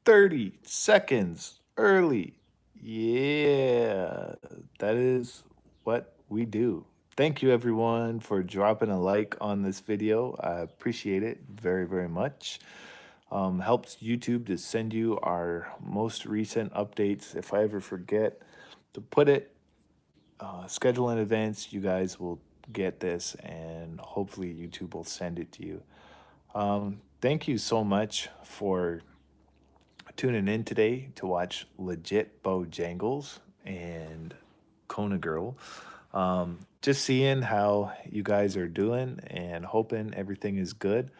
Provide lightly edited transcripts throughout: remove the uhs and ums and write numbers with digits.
30 seconds early. Yeah, that is what we do. Thank you everyone for dropping a like on this video. I appreciate it very, very much. Helps YouTube to send you our most recent updates. If I ever forget to put it, schedule in advance, you guys will get this and hopefully YouTube will send it to you. Thank you so much for tuning in today to watch Legit Bojangles and Kona Girl. Just seeing how you guys are doing and hoping everything is good.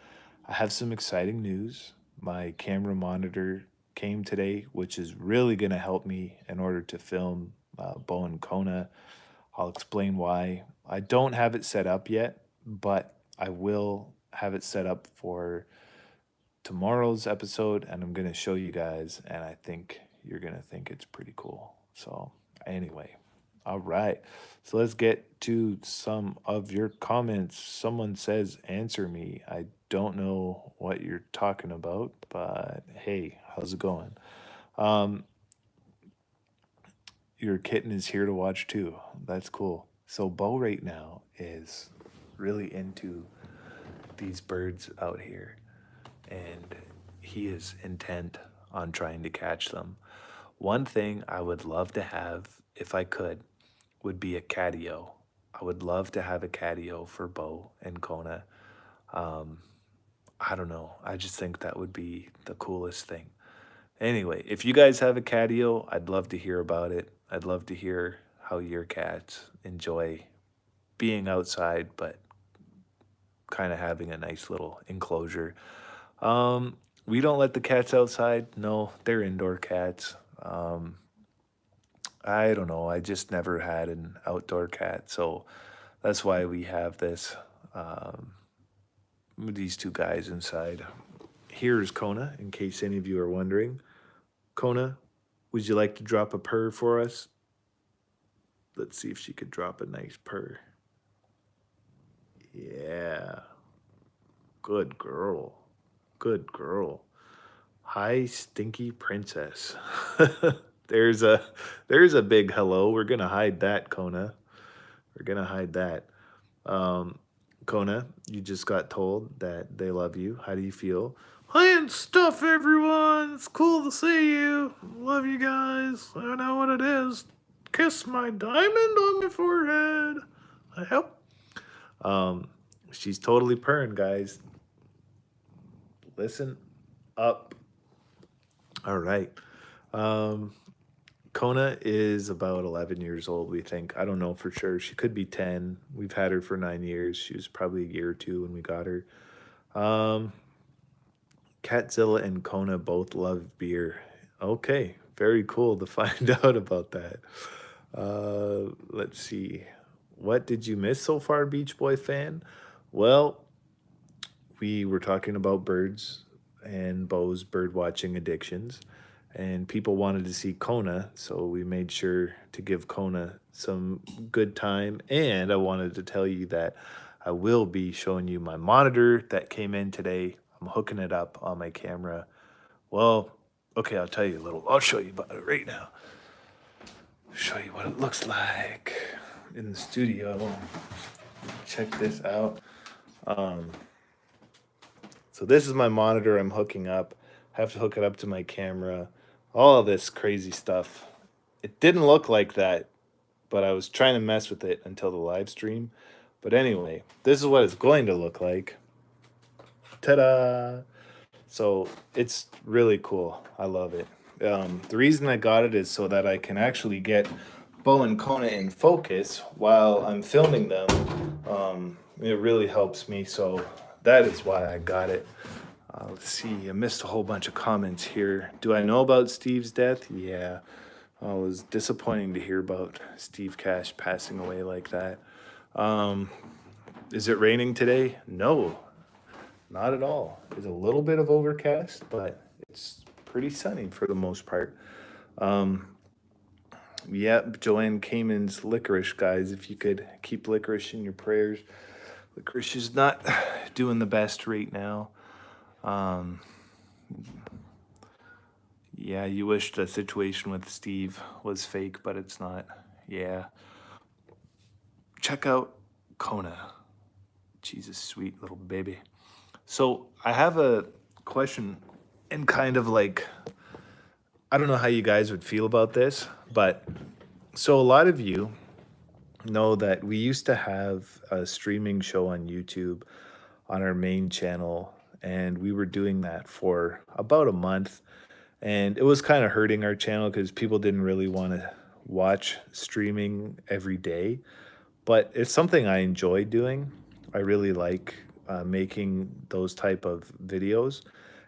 I have some exciting news. My camera monitor came today, which is really going to help me in order to film Bo and Kona. I'll explain why. I don't have it set up yet, but I will have it set up for tomorrow's episode and I'm going to show you guys and I think you're going to think it's pretty cool. So, anyway, all right. So let's get to some of your comments. Someone says answer me. I don't know what you're talking about, but hey, how's it going? Um your kitten is here to watch too. That's cool. So Bo right now is really into these birds out here and he is intent on trying to catch them. One thing I would love to have, if I could, would be a catio. I would love to have a catio for Bo and Kona. Um, I don't know. I just think that would be the coolest thing. Anyway, if you guys have a catio, I'd love to hear about it. I'd love to hear how your cats enjoy being outside, but kind of having a nice little enclosure. We don't let the cats outside. No, they're indoor cats. I don't know. I just never had an outdoor cat, so that's why we have this. Um, these two guys inside. Here's Kona, in case any of you are wondering. Kona, would you like to drop a purr for us? Let's see if she could drop a nice purr. Yeah, good girl. Good girl. Hi, stinky princess. there's a there's a big hello. We're gonna hide that, Kona. We're gonna hide that. Um, Kona, you just got told that they love you. How do you feel? Hi and stuff, everyone. It's cool to see you. Love you guys. I know what it is. Kiss my diamond on my forehead. I hope. Um, she's totally purring, guys. Listen up. All right. Um, Kona is about 11 years old, we think. I don't know for sure. She could be 10. We've had her for 9 years. She was probably a year or two when we got her. Um, Catzilla and Kona both love beer. Okay, very cool to find out about that. Let's see. What did you miss so far, Beach Boy fan? Well, we were talking about birds and Bo's bird watching addictions, and people wanted to see Kona, so we made sure to give Kona some good time. And I wanted to tell you that I will be showing you my monitor that came in today. I'm hooking it up on my camera. Well, okay, I'll tell you a little. I'll show you about it right now. Show you what it looks like in the studio. Check this out. Um, So this is my monitor I'm hooking up. I have to hook it up to my camera. All of this crazy stuff. It didn't look like that, but I was trying to mess with it until the live stream. But anyway, this is what it's going to look like. Ta-da! So it's really cool. I love it. The reason I got it is so that I can actually get Bo and Kona in focus while I'm filming them. It really helps me. So that is why I got it. Let's see, I missed a whole bunch of comments here. Do I know about Steve's death? Yeah. It was disappointing to hear about Steve Cash passing away like that. Um, is it raining today? No, not at all. It's a little bit of overcast, but it's pretty sunny for the most part. Um, yep, Joanne Cayman's licorice, guys. If you could keep licorice in your prayers. Licorice is not doing the best right now. Um, Yeah, you wish the situation with Steve was fake, but it's not. Yeah. Check out Kona. Jesus, sweet little baby. So I have a question and kind of like, I don't know how you guys would feel about this, but so a lot of you know that we used to have a streaming show on YouTube on our main channel, and we were doing that for about a month. And it was kind of hurting our channel because people didn't really want to watch streaming every day. But it's something I enjoy doing. I really like making those type of videos,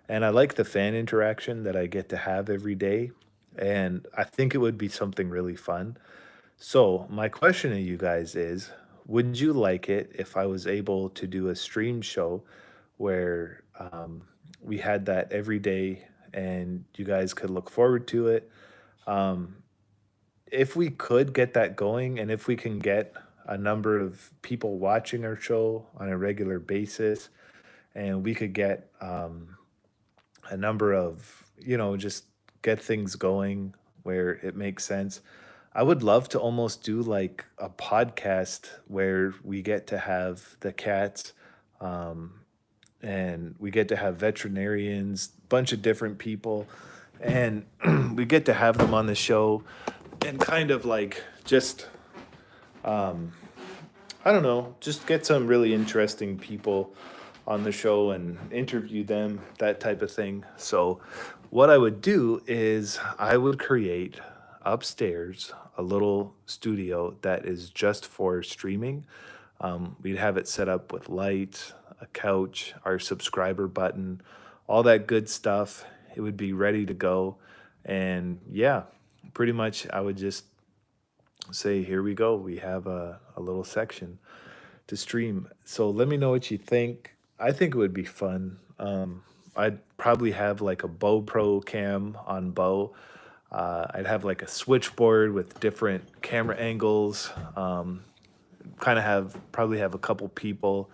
and I like the fan interaction that I get to have every day. And I think it would be something really fun. So, my question to you guys is, would you like it if I was able to do a stream show where we had that every day and you guys could look forward to it? Um, if we could get that going and if we can get a number of people watching our show on a regular basis and we could get a number of, just get things going where it makes sense. I would love to almost do like a podcast where we get to have the cats, um, and we get to have veterinarians, bunch of different people, and we get to have them on the show and kind of like just um, I don't know, just get some really interesting people on the show and interview them, that type of thing. So, what I would do is I would create upstairs a little studio that is just for streaming. We'd have it set up with lights, a couch, our subscriber button, all that good stuff. It would be ready to go. And yeah, pretty much I would just say, here we go. We have a little section to stream. So let me know what you think. I think it would be fun. I'd probably have like a Bow Pro cam on Bow. I'd have like a switchboard with different camera angles. Kind of have probably have a couple people.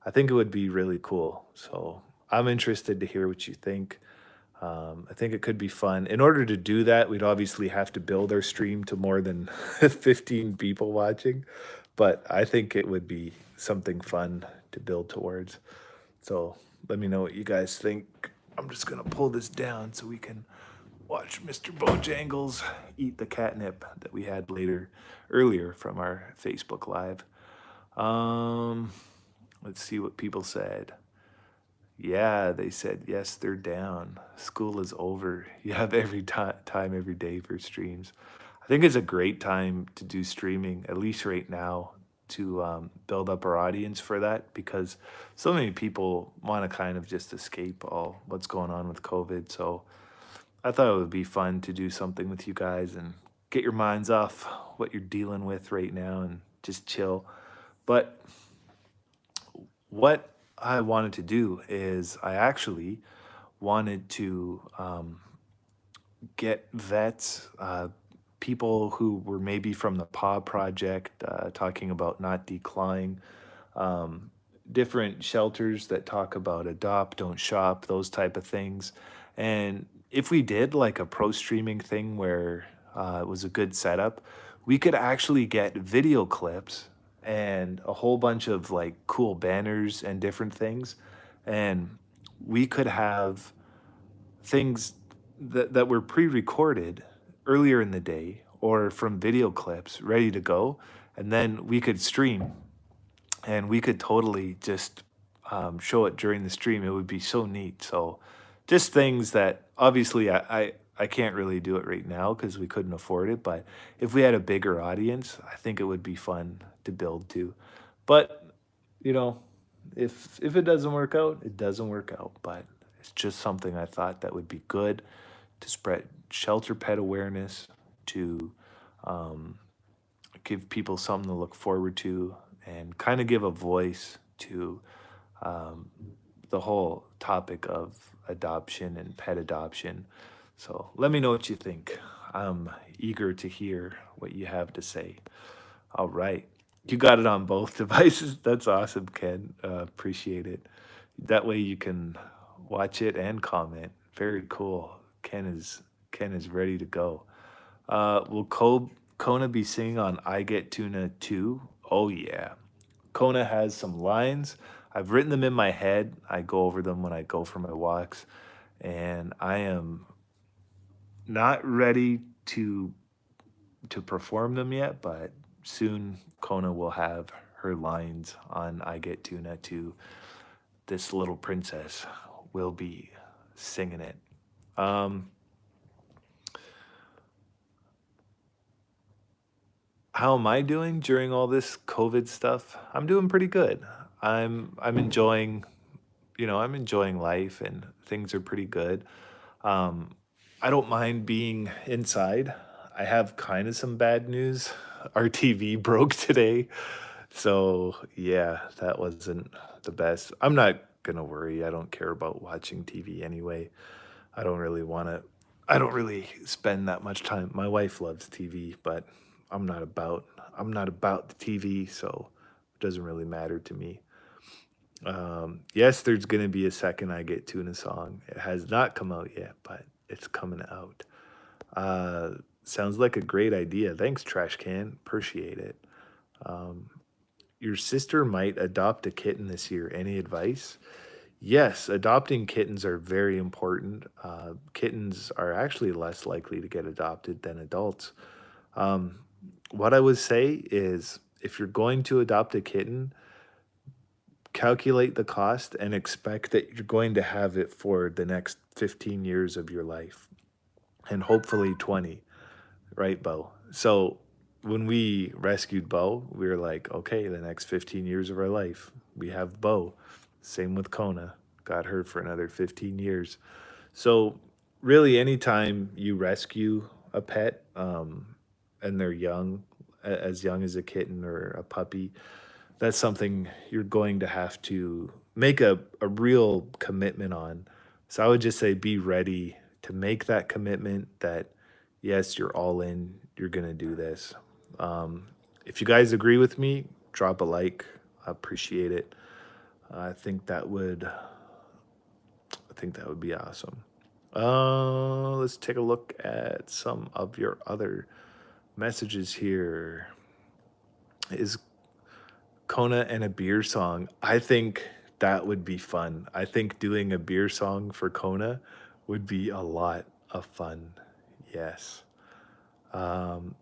I think it would be really cool. So I'm interested to hear what you think. I think it could be fun. In order to do that, we'd obviously have to build our stream to more than 15 people watching, but I think it would be something fun to build towards. So let me know what you guys think. I'm just gonna pull this down so we can watch Mr. Bojangles eat the catnip that we had earlier from our Facebook Live. Um, let's see what people said. Yeah, they said, yes, they're down. School is over. You have every time, every day for streams. I think it's a great time to do streaming, at least right now, to build up our audience for that because so many people want to kind of just escape all what's going on with COVID. So I thought it would be fun to do something with you guys and get your minds off what you're dealing with right now and just chill. But what I wanted to do is I actually wanted to get vets, people who were maybe from the Paw Project, talking about not declawing, um, different shelters that talk about adopt, don't shop, those type of things. And if we did like a pro streaming thing where it was a good setup, we could actually get video clips and a whole bunch of like cool banners and different things. And we could have things that were pre-recorded earlier in the day or from video clips ready to go, and then we could stream and we could totally just show it during the stream. It would be so neat. So just things that obviously I can't really do it right now because we couldn't afford it, but if we had a bigger audience, I think it would be fun to build to. But you know, if it doesn't work out, it doesn't work out. But it's just something I thought that would be good to spread shelter pet awareness, to um, give people something to look forward to, and kind of give a voice to um, the whole topic of adoption and pet adoption. So let me know what you think. I'm eager to hear what you have to say. All right. You got it on both devices. That's awesome, Ken. Appreciate it. That way you can watch it and comment. Very cool. Ken is ready to go. Will Kona be singing on I Get Tuna too? Oh, yeah. Kona has some lines. I've written them in my head. I go over them when I go for my walks, and I am not ready to perform them yet, but soon Kona will have her lines on I Get Tuna too. This little princess will be singing it. Um, how am I doing during all this COVID stuff? I'm doing pretty good. I'm enjoying, I'm enjoying life and things are pretty good. Um, I don't mind being inside. I have kind of some bad news. Our TV broke today. So, yeah, that wasn't the best. I'm not gonna worry. I don't care about watching TV anyway. I don't really want to. I don't really spend that much time. My wife loves TV, but I'm not about. I'm not about the TV, so it doesn't really matter to me. Yes, there's gonna be a second I Get Tuna song. It has not come out yet, but it's coming out. Uh, sounds like a great idea. Thanks, Trash Can. Appreciate it. Um, your sister might adopt a kitten this year. Any advice? Yes, adopting kittens are very important. Kittens are actually less likely to get adopted than adults. Um, what I would say is if you're going to adopt a kitten, calculate the cost and expect that you're going to have it for the next 15 years of your life and hopefully 20, right, Bo? So when we rescued Bo, we were like, okay, the next 15 years of our life, we have Bo. Same with Kona, got her for another 15 years. So really, anytime you rescue a pet and they're young, as young as a kitten or a puppy, that's something you're going to have to make a real commitment on. So I would just say be ready to make that commitment that yes, you're all in, you're gonna do this. Um, if you guys agree with me, drop a like. I appreciate it. I think that would be awesome. Let's take a look at some of your other messages here. Is Kona and a beer song. I think that would be fun. I think doing a beer song for Kona would be a lot of fun. Yes.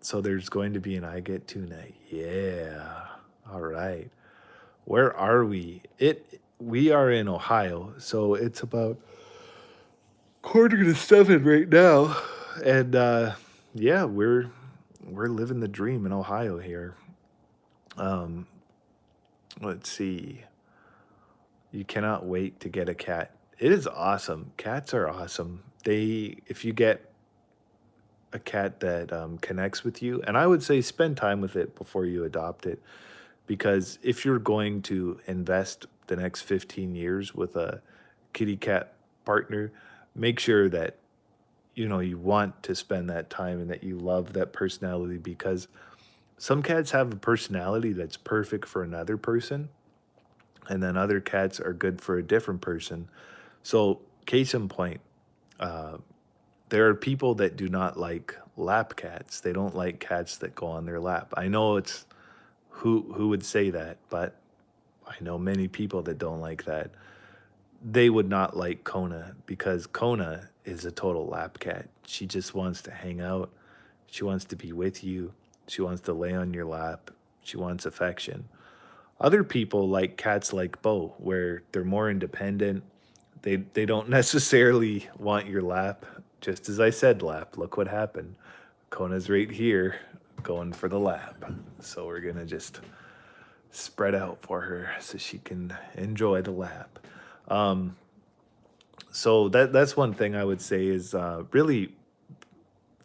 So there's going to be an I Get Tuna. Yeah. All right. Where are we? We are in Ohio, so it's about quarter to seven right now. And yeah, we're living the dream in Ohio here. Um, let's see. You cannot wait to get a cat. It is awesome. Cats are awesome. If you get a cat that connects with you, and I would say spend time with it before you adopt it, because if you're going to invest the next 15 years with a kitty cat partner, make sure that you want to spend that time and that you love that personality because some cats have a personality that's perfect for another person, and then other cats are good for a different person. So, case in point, uh, there are people that do not like lap cats. They don't like cats that go on their lap. I know it's who would say that, but I know many people that don't like that. They would not like Kona because Kona is a total lap cat. She just wants to hang out. She wants to be with you. She wants to lay on your lap. She wants affection. Other people like cats like Bo, where they're more independent. They don't necessarily want your lap. Just as I said, lap. Look what happened. Kona's right here, going for the lap. So we're gonna just spread out for her so she can enjoy the lap. Um, so that's one thing I would say is really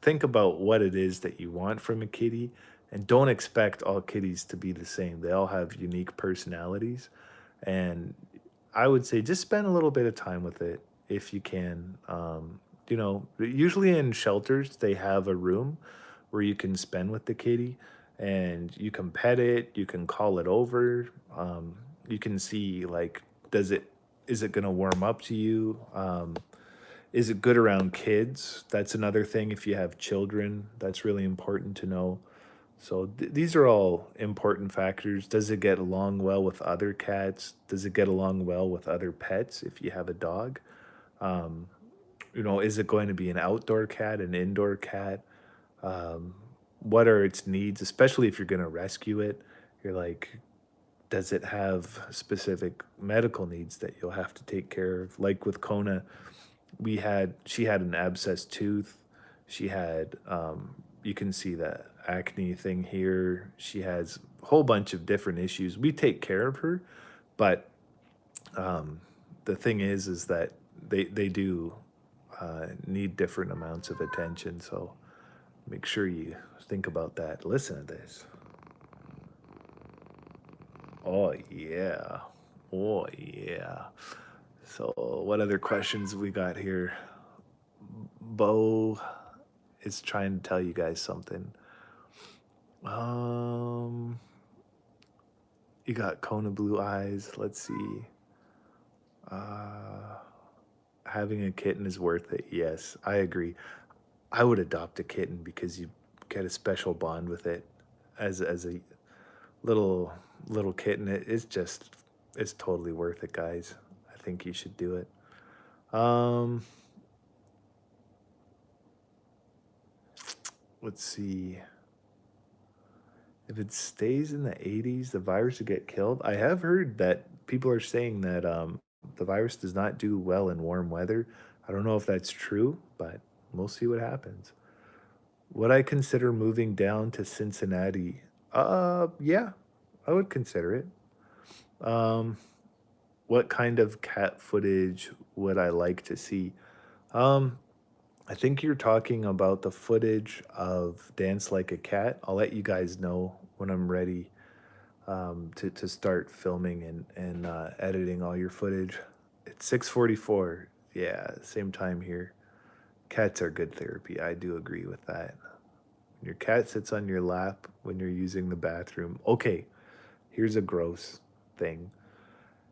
think about what it is that you want from a kitty and don't expect all kitties to be the same. They all have unique personalities. And I would say just spend a little bit of time with it if you can. Usually in shelters, they have a room where you can spend with the kitty and you can pet it, you can call it over. You can see like, is it going to warm up to you? Is it good around kids? That's another thing. If you have children, that's really important to know. So these are all important factors. Does it get along well with other cats? Does it get along well with other pets if you have a dog? Um, is it going to be an outdoor cat, an indoor cat? Um, what are its needs, especially if you're going to rescue it? You're like, does it have specific medical needs that you'll have to take care of? Like with Kona, she had an abscessed tooth. She had you can see the acne thing here. She has a whole bunch of different issues. We take care of her, but um, the thing is that they do need different amounts of attention. So make sure you think about that. Listen to this. Oh yeah. Oh yeah. So what other questions we got here? Bo is trying to tell you guys something. Um, you got Kona blue eyes. Let's see. Uh, having a kitten is worth it. Yes, I agree. I would adopt a kitten because you get a special bond with it as a little little kitten. It's totally worth it, guys. I think you should do it. Um, let's see. If it stays in the 80s, the virus would get killed. I have heard that people are saying that the virus does not do well in warm weather. I don't know if that's true, but we'll see what happens. Would I consider moving down to Cincinnati? Yeah, I would consider it. Um, what kind of cat footage would I like to see? Um, I think you're talking about the footage of Dance Like a Cat. I'll let you guys know when I'm ready to start filming and editing all your footage. It's 6:44. Yeah, same time here. Cats are good therapy. I do agree with that. When your cat sits on your lap when you're using the bathroom. Okay, here's a gross thing.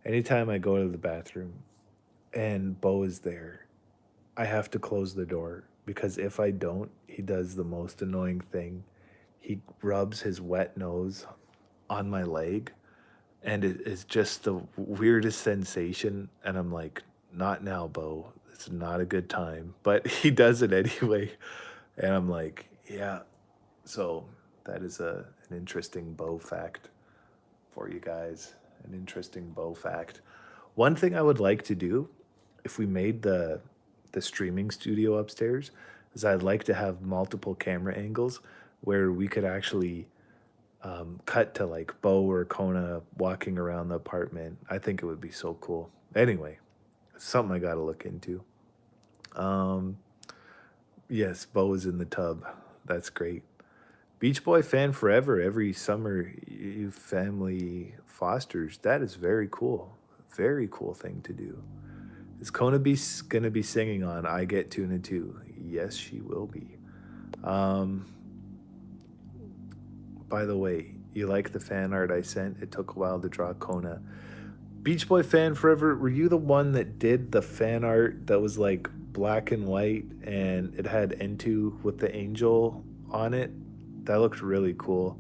Anytime I go to the bathroom and Bo is there, I have to close the door because if I don't, he does the most annoying thing. He rubs his wet nose on my leg and it is just the weirdest sensation. And I'm like, not now, Bo. It's not a good time. But he does it anyway. And I'm like, yeah. So that is an interesting Bo fact for you guys. An interesting Bo fact. One thing I would like to do if we made the streaming studio upstairs is I'd like to have multiple camera angles where we could actually cut to like Bo or Kona walking around the apartment. I think it would be so cool. Anyway, it's something I got to look into. Um, yes, Bo is in the tub. That's great. Beach Boy fan forever. Every summer, you family fosters. That is very cool. Very cool thing to do. Is Kona be gonna be singing on "I Get Tuna Too"? Yes, she will be. Um, by the way, you like the fan art I sent? It took a while to draw Kona. Beach Boy fan forever. Were you the one that did the fan art that was like black and white and it had N2 with the angel on it? That looked really cool.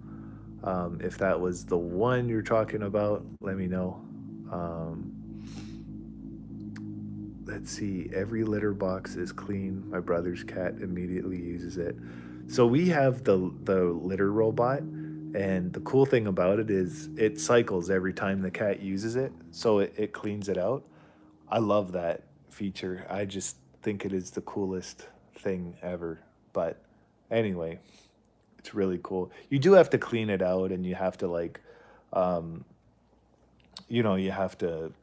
If that was the one you're talking about, let me know. Um, let's see. Every litter box is clean. My brother's cat immediately uses it. So we have the litter robot, and the cool thing about it is it cycles every time the cat uses it, so it cleans it out. I love that feature. I just think it is the coolest thing ever. But anyway, it's really cool. You do have to clean it out, and you have to like, um, you have to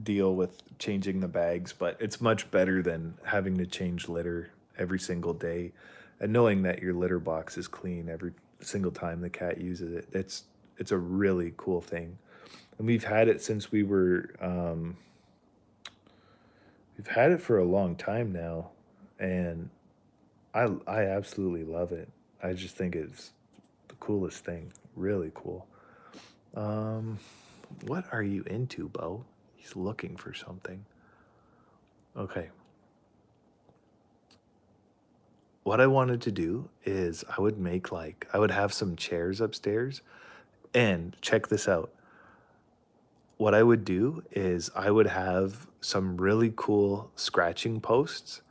deal with changing the bags, but it's much better than having to change litter every single day and knowing that your litter box is clean every single time the cat uses it. It's a really cool thing. And we've had it for a long time now and I absolutely love it. I just think it's the coolest thing. Really cool. Um what are you into, Bo? He's looking for something. Okay. what I wanted to do is I would have some chairs upstairs, and check this out. What I would do is I would have some really cool scratching posts,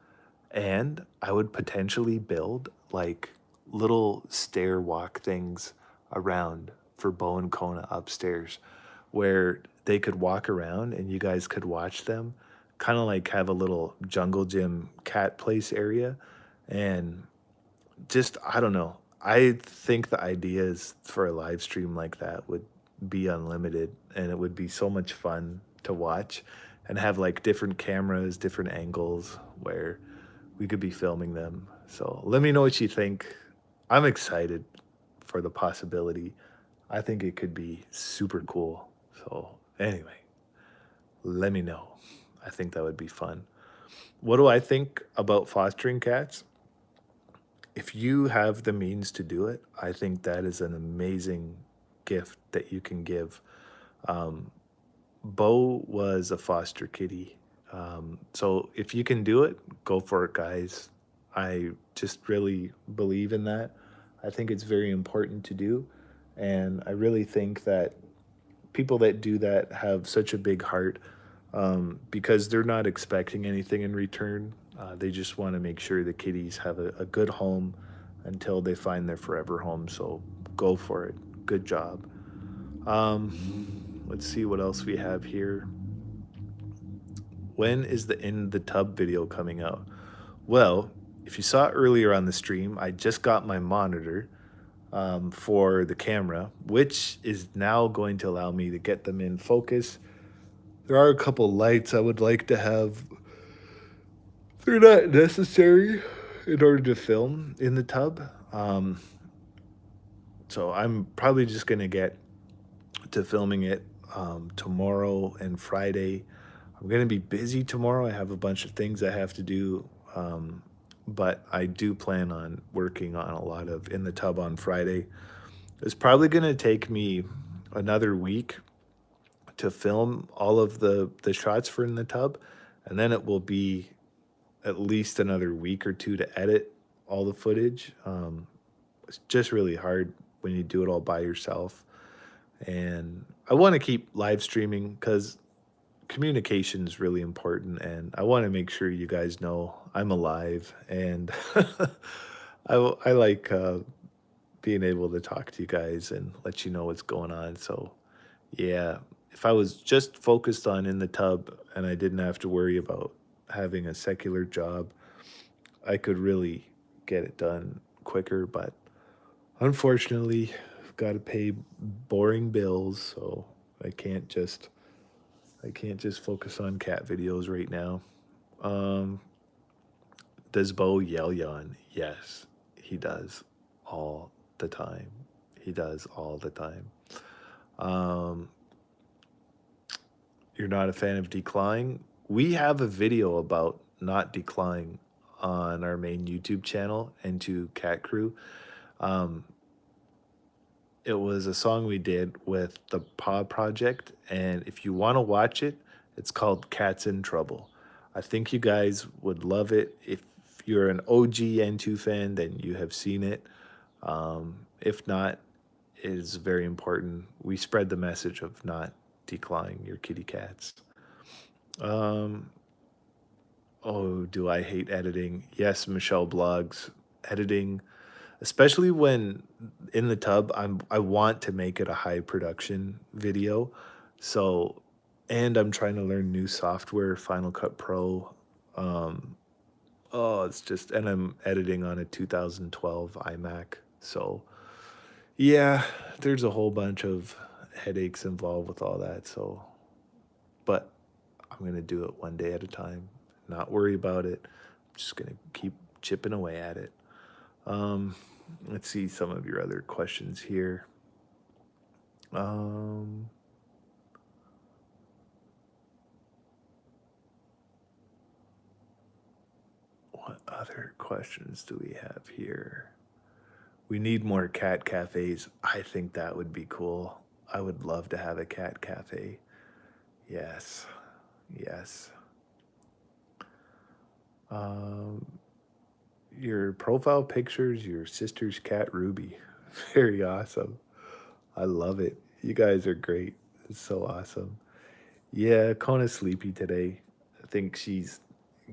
and I would potentially build like little stair walk things around for Bo and Kona upstairs where they could walk around and you guys could watch them, kind of like have a little jungle gym cat place area. And just, I don't know. I think the ideas for a live stream like that would be unlimited and it would be so much fun to watch and have like different cameras, different angles where we could be filming them. So let me know what you think. I'm excited for the possibility. I think it could be super cool. So anyway, let me know. I think that would be fun. What do I think about fostering cats? If you have the means to do it, I think that is an amazing gift that you can give. Um, Bo was a foster kitty. So if you can do it, go for it, guys. I just really believe in that. I think it's very important to do. And I really think that people that do that have such a big heart because they're not expecting anything in return. They just want to make sure the kitties have a good home until they find their forever home. So go for it. Good job. Let's see what else we have here. When is the In the Tub video coming out? Well, if you saw earlier on the stream, I just got my monitor for the camera, which is now going to allow me to get them in focus. There are a couple lights I would like to have. They're not necessary in order to film in the tub. So I'm probably just going to get to filming it tomorrow and Friday. I'm going to be busy tomorrow. I have a bunch of things I have to do. But I do plan on working on a lot of In the Tub on Friday. It's probably going to take me another week to film all of the shots for In the Tub, and then it will be at least another week or two to edit all the footage. It's just really hard when you do it all by yourself. And I want to keep live streaming because communication is really important. And I want to make sure you guys know I'm alive. And I like being able to talk to you guys and let you know what's going on. So, yeah, if I was just focused on In the Tub and I didn't have to worry about having a secular job, I could really get it done quicker. But unfortunately, I've got to pay boring bills, so I can't just I can't just focus on cat videos right now. Um, does Bo yell yawn? Yes, he does all the time. He does all the time. Um, you're not a fan of decline? We have a video about not decline on our main YouTube channel and to Cat Crew. Um, it was a song we did with the Paw Project, and if you want to watch it, it's called Cats in Trouble. I think you guys would love it. If you're an OG N2 fan, then you have seen it. If not, it is very important. We spread the message of not declawing your kitty cats. Um, oh, do I hate editing? Yes, Michelle blogs. Editing, especially when In the Tub, I want to make it a high production video. So, and I'm trying to learn new software, Final Cut Pro. Um, oh, it's just, and I'm editing on a 2012 iMac. So, yeah, there's a whole bunch of headaches involved with all that. So, but I'm going to do it one day at a time, not worry about it. I'm just going to keep chipping away at it. Um, let's see some of your other questions here. Um, what other questions do we have here? We need more cat cafes. I think that would be cool. I would love to have a cat cafe. Yes. Yes. Um, Your profile pictures your sister's cat Ruby. Very awesome. I love it. You guys are great. It's so awesome. Yeah, Kona's sleepy today. I think she's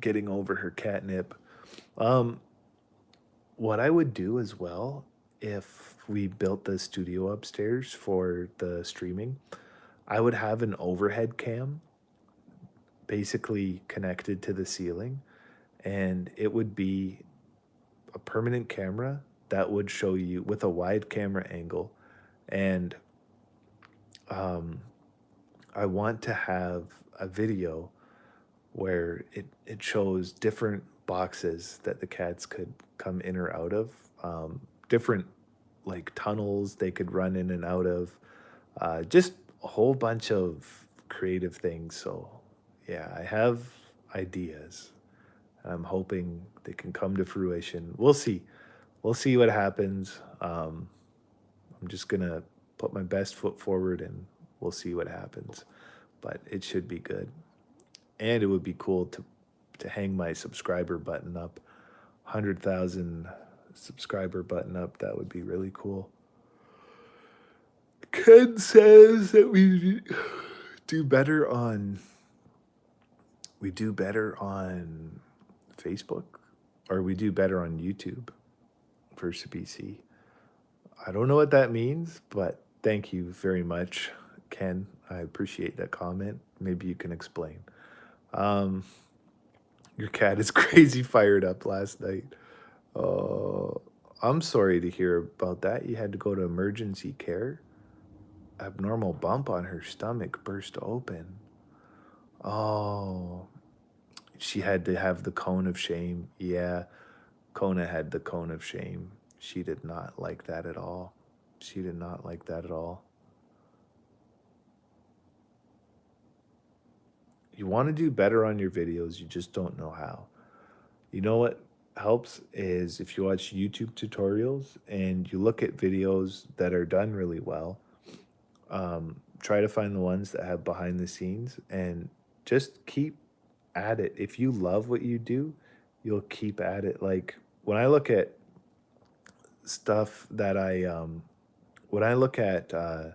getting over her catnip. Um, what I would do as well if we built the studio upstairs for the streaming, I would have an overhead cam basically connected to the ceiling, and it would be a permanent camera that would show you with a wide camera angle. And um, I want to have a video where it shows different boxes that the cats could come in or out of, different like tunnels they could run in and out of, just a whole bunch of creative things. So, yeah, I have ideas. I'm hoping they can come to fruition. We'll see. We'll see what happens. I'm just gonna put my best foot forward, and we'll see what happens. But it should be good. And it would be cool to hang my subscriber button up, 100,000 subscriber button up. That would be really cool. Ken says that do better on we do better on Facebook, or we do better on YouTube versus BC. I don't know what that means, but thank you very much, Ken. I appreciate that comment. Maybe you can explain. Um, your cat is crazy fired up last night. Oh, I'm sorry to hear about that. You had to go to emergency care. Abnormal bump on her stomach burst open. Oh, she had to have the cone of shame. Yeah, Kona had the cone of shame. She did not like that at all. She did not like that at all. You want to do better on your videos, you just don't know how. You know what helps is if you watch YouTube tutorials and you look at videos that are done really well, try to find the ones that have behind the scenes and just keep at it. If you love what you do, you'll keep at it. Like when I look at stuff that when I look at the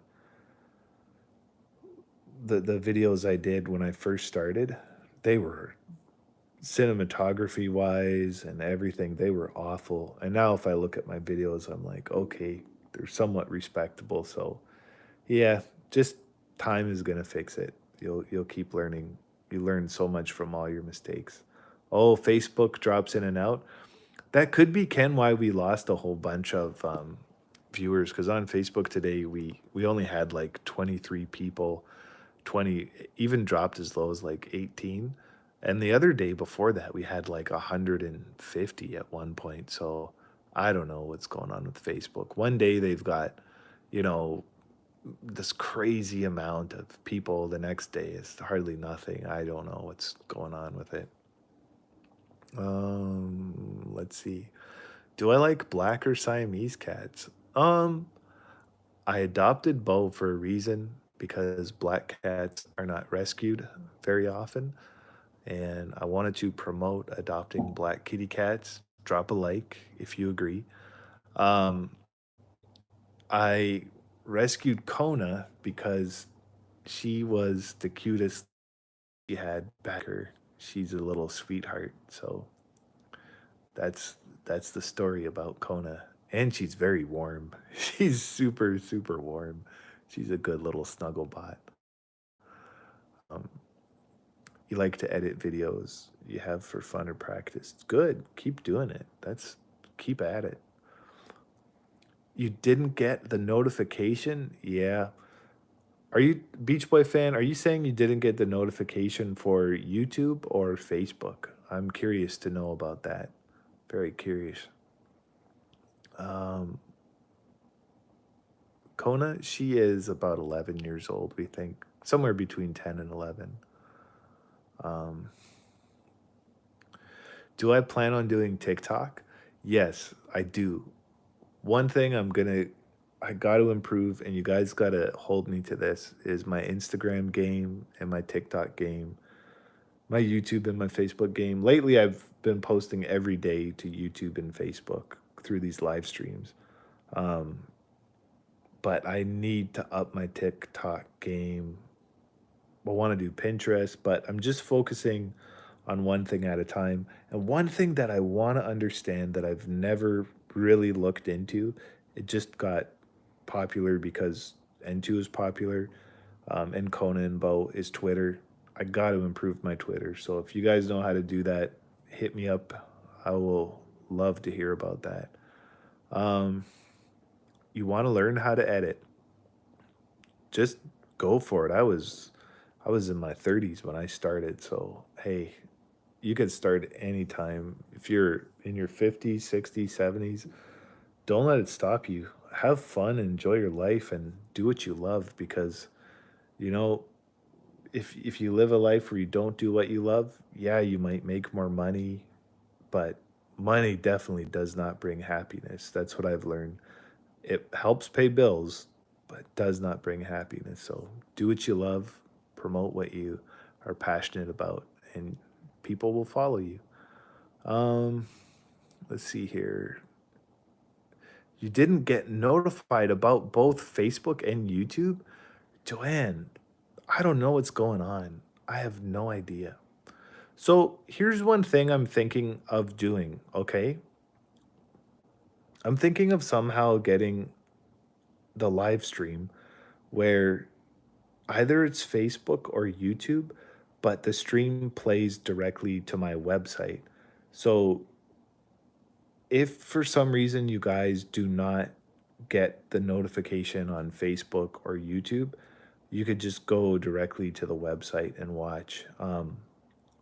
videos I did when I first started, they were cinematography wise and everything, they were awful. And now if I look at my videos, I'm like, okay, they're somewhat respectable. So yeah, just time is gonna fix it. You'll keep learning. You learn so much from all your mistakes. Oh, Facebook drops in and out. That could be Ken why we lost a whole bunch of viewers because on Facebook today we only had like 23 people, 20 even dropped as low as like 18. And the other day before that we had like 150 at one point. So I don't know what's going on with Facebook. One day they've got, you know, this crazy amount of people. The next day it's hardly nothing. I don't know what's going on with it. Let's see. Do I like black or Siamese cats? I adopted Bo for a reason because black cats are not rescued very often, and I wanted to promote adopting black kitty cats. Drop a like if you agree. Um, I rescued Kona because she was the cutest she had back her. She's a little sweetheart, so that's that's the story about Kona. And she's very warm. She's super, super warm. She's a good little snuggle bot. Um, you like to edit videos you have for fun or practice. Good. Keep doing it. That's keep at it. You didn't get the notification? Yeah. Are you Beach Boy fan? Are you saying you didn't get the notification for YouTube or Facebook? I'm curious to know about that. Very curious. Um, Kona, she is about 11 years old, we think, somewhere between 10 and 11. Um, do I plan on doing TikTok? Yes, I do. One thing I got to improve, and you guys got to hold me to this, is my Instagram game and my TikTok game. my YouTube and my Facebook game. Lately, I've been posting every day to YouTube and Facebook through these live streams. Um, but I need to up my TikTok game. I want to do Pinterest, but I'm just focusing on one thing at a time. And one thing that I want to understand that I've never really looked into, it just got popular because N2 is popular, and Kona and Bo is Twitter. I got to improve my Twitter. So if you guys know how to do that, hit me up. I will love to hear about that. Um, you want to learn how to edit, just go for it. I was in my 30s when I started, so hey, you could start anytime. If you're in your 50s, 60s, 70s, don't let it stop you. Have fun, enjoy your life, and do what you love because, you know, if you live a life where you don't do what you love, yeah, you might make more money, but money definitely does not bring happiness. That's what I've learned. It helps pay bills, but does not bring happiness. So do what you love, promote what you are passionate about, and people will follow you. Um, let's see here. You didn't get notified about both Facebook and YouTube? Joanne, I don't know what's going on. I have no idea. So here's one thing I'm thinking of doing, okay? I'm thinking of somehow getting the live stream where either it's Facebook or YouTube, but the stream plays directly to my website. So if for some reason you guys do not get the notification on Facebook or YouTube, you could just go directly to the website and watch.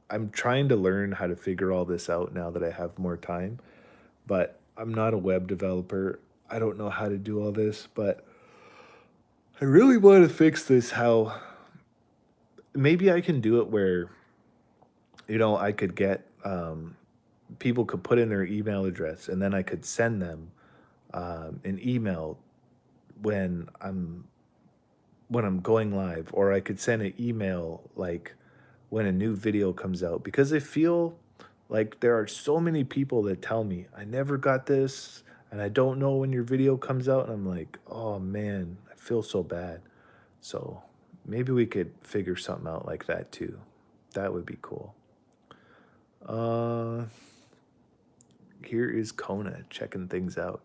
I'm trying to learn how to figure all this out now that I have more time, but I'm not a web developer. I don't know how to do all this, but I really want to fix this. How maybe I can do it where, I could get people could put in their email address and then I could send them an email when I'm going live, or I could send an email like when a new video comes out because I feel like there are so many people that tell me I never got this and I don't know when your video comes out, and I'm like, "Oh man, I feel so bad." So, maybe we could figure something out like that too. That would be cool. Uh Here is Kona checking things out.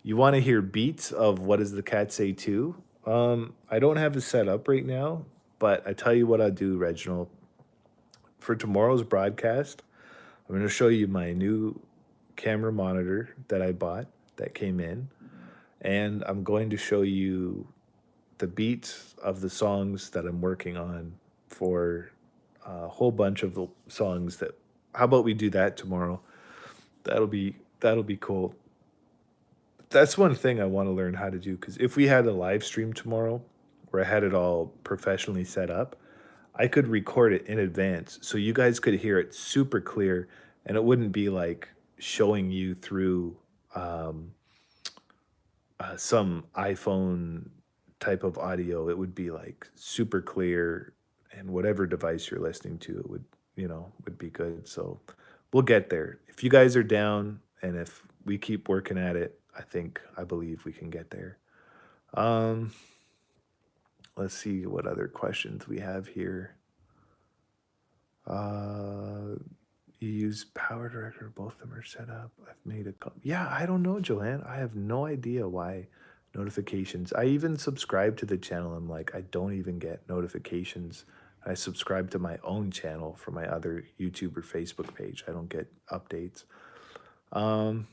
You want to hear beats of What Does the Cat Say Too? I don't have it set up right now, but I tell you what I'll do, Reginald. For tomorrow's broadcast, I'm going to show you my new camera monitor that I bought that came in, and I'm going to show you the beats of the songs that I'm working on for a whole bunch of the songs that. How about we do that tomorrow? That'll be cool. That's one thing I want to learn how to do because if we had a live stream tomorrow where I had it all professionally set up, I could record it in advance so you guys could hear it super clear and it wouldn't be like showing you through um, some iPhone type of audio. It would be like super clear, and whatever device you're listening to, it would be good. So we'll get there. If you guys are down and if we keep working at it, I believe we can get there. Um, let's see what other questions we have here. Uh, you use Power Director, both of them are set up. I've made a yeah, I don't know, Joanne. I have no idea why notifications. I even subscribe to the channel. I'm like, I don't even get notifications. I subscribe to my own channel for my other YouTube or Facebook page. I don't get updates. Um,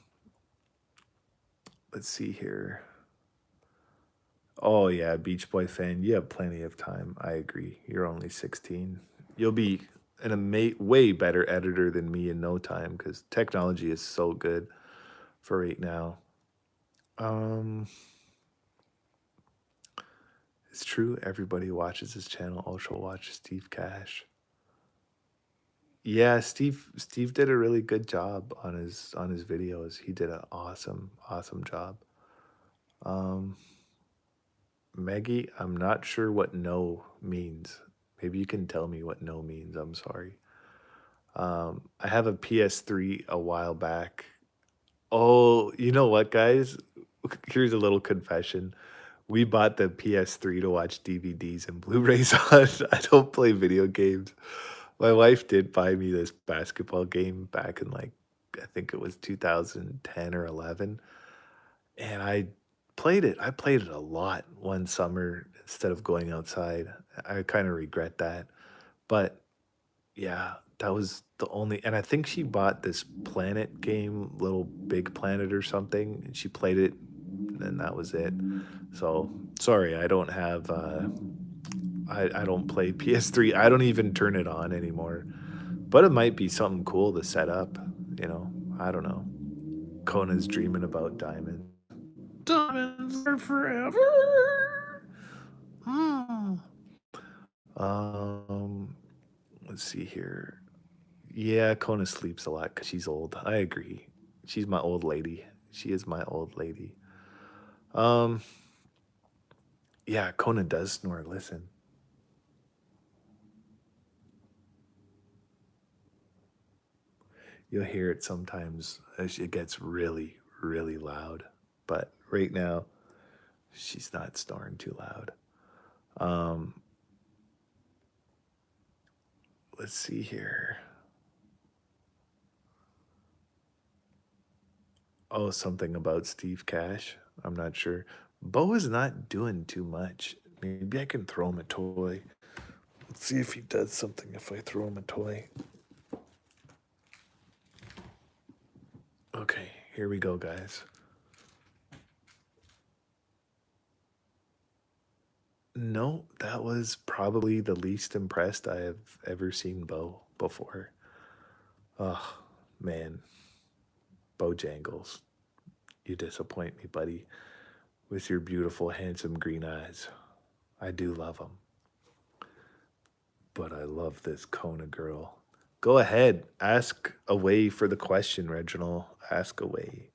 let's see here. Oh yeah, Beach Boy fan. You have plenty of time. I agree. You're only 16. You'll be way better editor than me in no time because technology is so good for right now. Um, it's true. Everybody watches his channel. Also watch Steve Cash. Yeah, Steve did a really good job on his videos. He did an awesome job. Um, Maggie, I'm not sure what no means. Maybe you can tell me what no means. I'm sorry. I have a PS3 a while back. Oh, you know what, guys? Here's a little confession. We bought the PS3 to watch DVDs and Blu-rays on. I don't play video games. My wife did buy me this basketball game back in like I think it was 2010 or 11, and I played it. I played it a lot one summer instead of going outside. I kind of regret that. But yeah, that was the only and I think she bought this Planet game, Little Big Planet or something, and she played it, and that was it. So, sorry, I don't have, I don't play PS3. I don't even turn it on anymore, but it might be something cool to set up, you know? I don't know. Kona's dreaming about diamonds. Diamonds are forever. Hmm. Um, let's see here. Yeah, Kona sleeps a lot because she's old. I agree. She's my old lady. She is my old lady. Um, yeah, Kona does snore. Listen, you'll hear it sometimes as it gets really, really loud. But right now, she's not snoring too loud. Um, let's see here. Oh, something about Steve Cash. I'm not sure. Bo is not doing too much. Maybe I can throw him a toy. Let's see if he does something if I throw him a toy. Okay, here we go, guys. No, that was probably the least impressed I have ever seen Bo before. Oh, man. Bojangles. You disappoint me, buddy, with your beautiful, handsome green eyes. I do love them, but I love this Kona girl. Go ahead, ask away for the question, Reginald. Ask away.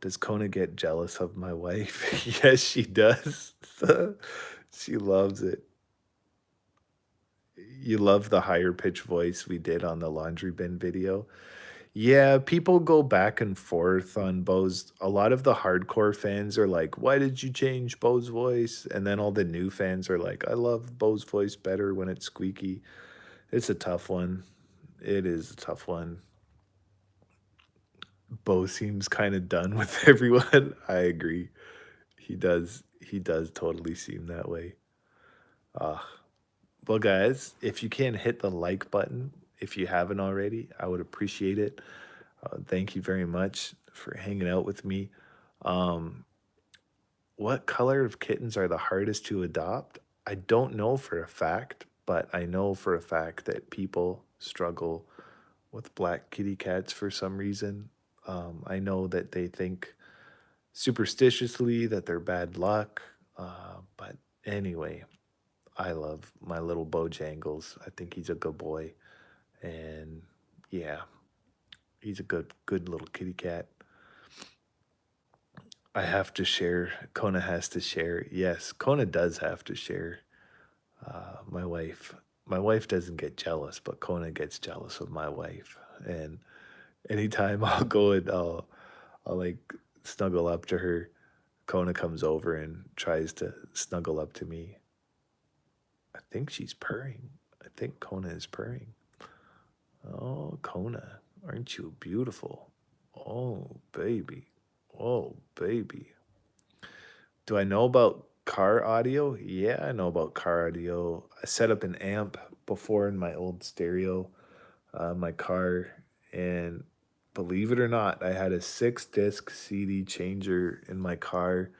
Does Kona get jealous of my wife? Yes, she does. She loves it. You love the higher pitch voice we did on the laundry bin video. Yeah, people go back and forth on Bo's. A lot of the hardcore fans are like, "Why did you change Bo's voice?" And then all the new fans are like, "I love Bo's voice better when it's squeaky." It's a tough one. It is a tough one. Bo seems kind of done with everyone. I agree. He does totally seem that way. Ah, well, guys, if you can hit the like button, if you haven't already, I would appreciate it. Thank you very much for hanging out with me. Um, what color of kittens are the hardest to adopt? I don't know for a fact, but I know for a fact that people struggle with black kitty cats for some reason. I know that they think superstitiously that they're bad luck. But anyway, I love my little Bojangles. I think he's a good boy. And yeah, he's a good little kitty cat. I have to share. Kona has to share. Yes, Kona does have to share. My wife. My wife doesn't get jealous, but Kona gets jealous of my wife. And anytime I'll go and I'll like snuggle up to her, Kona comes over and tries to snuggle up to me. I think she's purring. I think Kona is purring. Oh, Kona, aren't you beautiful? Oh, baby. Oh, baby. Do I know about car audio? Yeah, I know about car audio. I set up an amp before in my old stereo, my car, and believe it or not, I had a 6 disc CD changer in my car.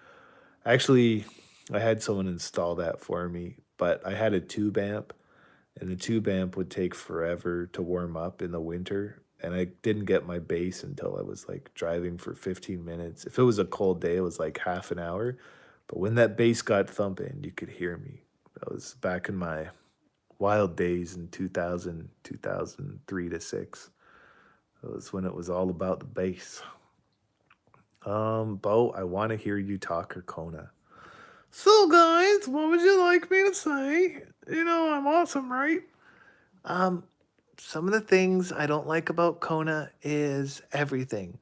Actually, I had someone install that for me, but I had a tube amp, and the tube amp would take forever to warm up in the winter. And I didn't get my bass until I was like driving for 15 minutes. If it was a cold day, it was like half an hour. But when that bass got thumping, you could hear me. That was back in my wild days in 2000, 2003 to 6. That was when it was all about the bass. Bo, I want to hear you talk or Kona. So, guys, what would you like me to say? You know, I'm awesome, right? Um, some of the things I don't like about Kona is everything.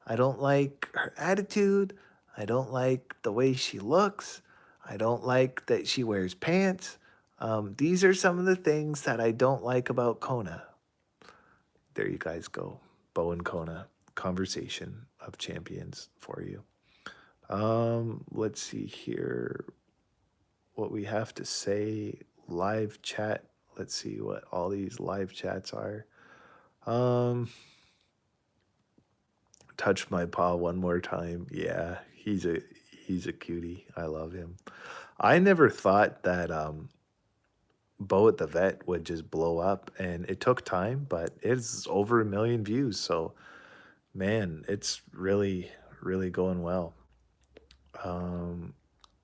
I don't like her attitude. I don't like the way she looks. I don't like that she wears pants. These are some of the things that I don't like about Kona. There you guys go. Bo and Kona conversation of champions for you. Let's see here what we have to say. Live chat. Let's see what all these live chats are. Um, touch my paw one more time. Yeah, he's a cutie. I love him. I never thought that Bo at the Vet would just blow up, and it took time, but it's over 1 million views. So man, it's really really going well. Um,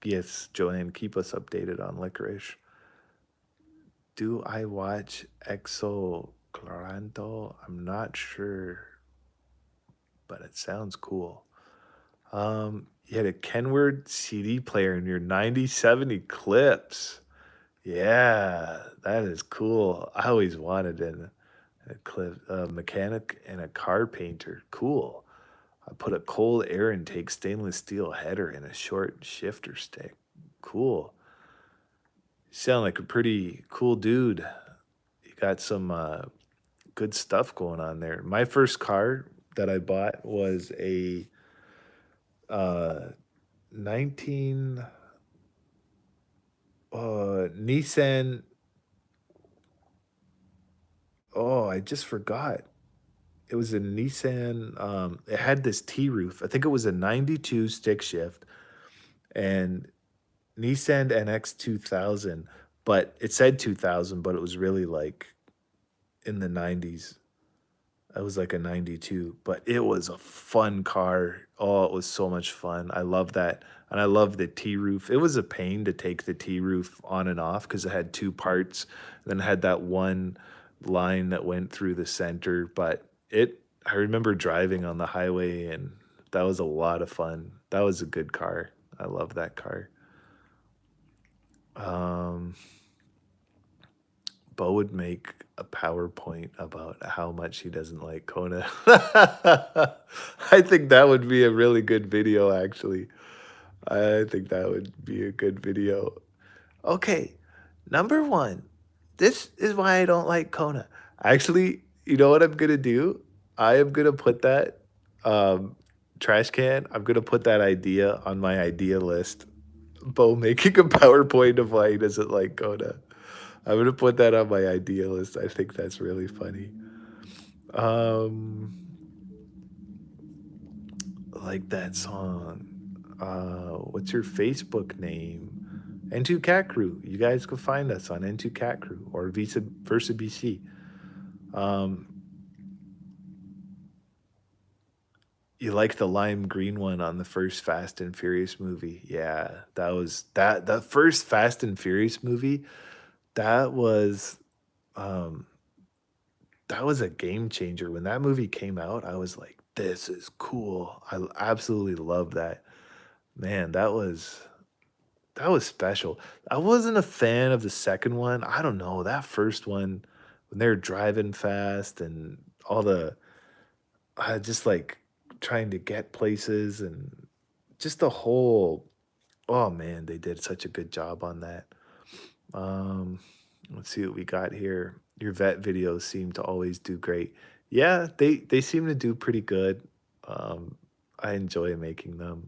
yes, Joanne, keep us updated on Licorice. Do I watch Exo Claranto? I'm not sure, but it sounds cool. You had a Kenward CD player in your 9070 clips. Yeah, that is cool. I always wanted a clip, a mechanic and a car painter. Cool. I put a cold air intake stainless steel header in a short shifter stick. Cool. You sound like a pretty cool dude. You got some good stuff going on there. My first car that I bought was a uh 19 Nissan. Oh, I just forgot. It was a Nissan. It had this T roof. I think it was a 92 stick shift and Nissan NX 2000, but it said 2000, but it was really like in the 90s. I was like a 92, but it was a fun car. Oh, it was so much fun. I love that. And I love the T roof. It was a pain to take the T roof on and off because it had two parts. Then it had that one line that went through the center. But I remember driving on the highway and that was a lot of fun. That was a good car. I love that car. Um, Bo would make a PowerPoint about how much he doesn't like Kona. I think that would be a really good video, actually. I think that would be a good video. Okay, number one. This is why I don't like Kona. Actually, you know what I'm gonna do? I am gonna put that um, trash can. I'm gonna put that idea on my idea list. Bo making a PowerPoint of why he doesn't like Kona. I'm gonna put that on my idea list. I think that's really funny. Um, like that song. What's your Facebook name? N2 Cat Crew. You guys can find us on N2 Cat Crew or Versa BC. Um, you like the lime green one on the first Fast and Furious movie? Yeah, that was that. The first Fast and Furious movie. That was um, that was a game changer. When that movie came out, I was like, "This is cool." Absolutely love that. Man, that was special. I wasn't a fan of the second one. I don't know, that first one, when they're driving fast and all the just, like, trying to get places and just the whole oh, man, they did such a good job on that. Um, let's see what we got here. Your vet videos seem to always do great. Yeah, they seem to do pretty good. Um, I enjoy making them.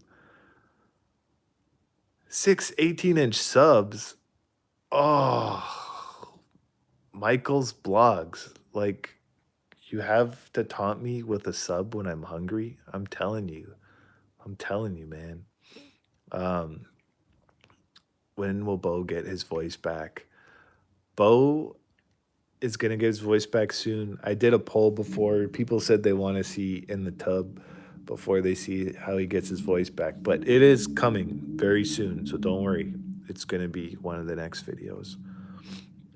6 18-inch subs. Oh, Michael's blogs. Like, you have to taunt me with a sub when I'm hungry. I'm telling you. I'm telling you, man. Um, when will Bo get his voice back? Bo is gonna get his voice back soon. I did a poll before. People said they want to see in the tub before they see how he gets his voice back. But it is coming very soon, so don't worry. It's gonna be one of the next videos.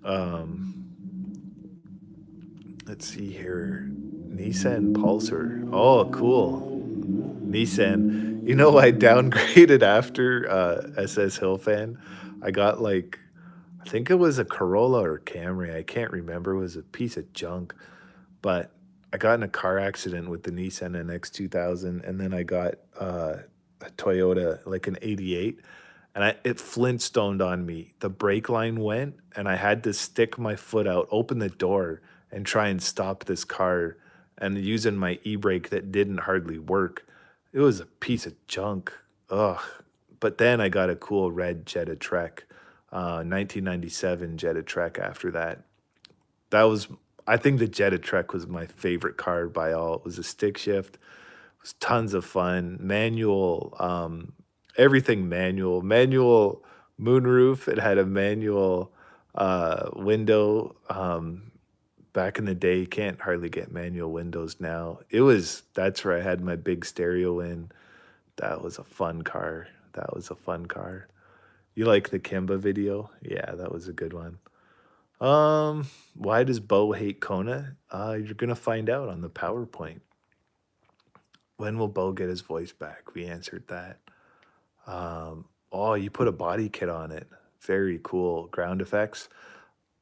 Um, let's see here. Nissan Pulsar. Oh, cool. Nissan. I downgraded after SS Hill Fan. I got like I think it was a Corolla or Camry. I can't remember. It was a piece of junk, but I got in a car accident with the Nissan NX 2000, and then I got a Toyota, like an 88, and it flintstoned on me. The brake line went, and I had to stick my foot out, open the door, and try and stop this car, and using my e-brake that didn't hardly work. It was a piece of junk. Ugh. But then I got a cool red Jetta Trek, 1997 Jetta Trek after that. That was I think the Jetta Trek was my favorite car by all. It was a stick shift. It was tons of fun. Manual, everything manual. Manual moonroof. It had a manual window. Back in the day, you can't hardly get manual windows now. That's where I had my big stereo in. That was a fun car. That was a fun car. You like the Kimba video? Yeah, that was a good one. Why does Bo hate Kona? You're gonna find out on the PowerPoint. When will Bo get his voice back? We answered that. Oh, you put a body kit on it. Very cool. Ground effects.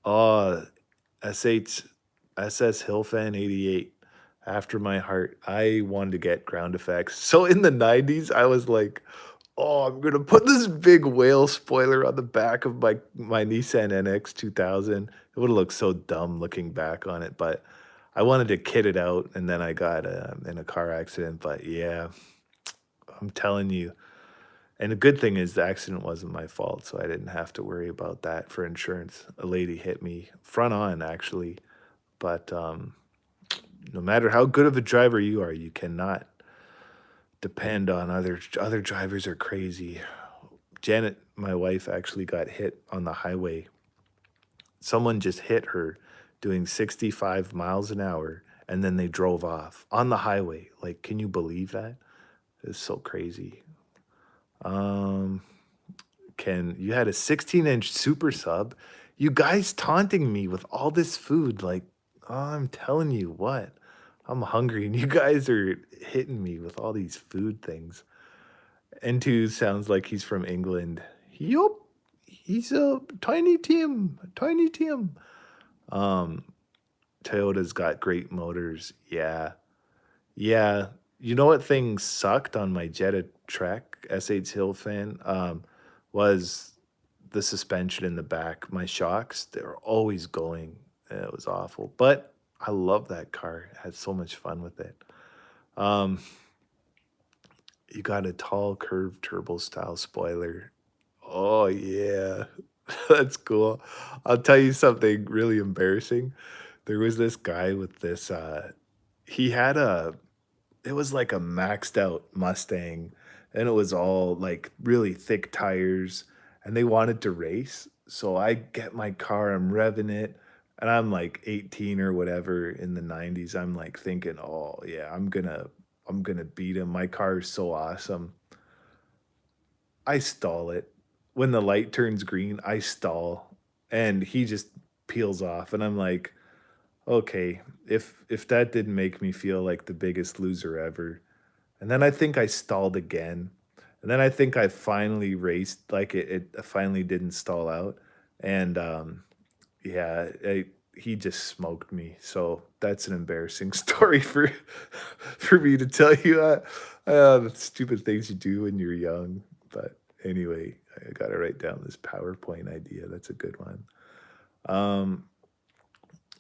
Oh, S8 SS Hillfan 88. After my heart. I wanted to get ground effects. So in the 90s, I was like, oh, I'm gonna put this big whale spoiler on the back of my Nissan NX 2000. It would have looked so dumb looking back on it, but I wanted to kit it out, and then I got in a car accident. But yeah, I'm telling you. And the good thing is the accident wasn't my fault, so I didn't have to worry about that for insurance. A lady hit me front on actually, but no matter how good of a driver you are, you cannot depend on other drivers are crazy. Janet, my wife, actually got hit on the highway. Someone just hit her doing 65 miles an hour and then they drove off on the highway. Like, can you believe that? It's so crazy. Um, Ken, you had a 16-inch super sub. You guys taunting me with all this food. Like, oh, I'm telling you what, I'm hungry and you guys are hitting me with all these food things. N2 sounds like he's from England. Yup, he's a tiny Tim, tiny Tim. Um, Toyota's got great motors. Yeah, yeah. You know what thing sucked on my Jetta Trek S8 Hill fan? Was the suspension in the back. My shocks, they were always going. It was awful. But I love that car. I had so much fun with it. Um, you got a tall curved turbo style spoiler. Oh yeah. That's cool. I'll tell you something really embarrassing. There was this guy with this he had a it was like a maxed out Mustang and it was all like really thick tires and they wanted to race. So I get my car, I'm revving it and I'm like 18 or whatever in the 90s. I'm like thinking, "Oh, yeah, I'm going to beat him. My car is so awesome." I stall it. When the light turns green, I stall and he just peels off and I'm like, "Okay, if that didn't make me feel like the biggest loser ever." And then I think I stalled again. And then I think I finally raced like it finally didn't stall out. And yeah, he just smoked me. So that's an embarrassing story for me to tell you. The stupid things you do when you're young. But anyway, I got to write down this PowerPoint idea. That's a good one. Um,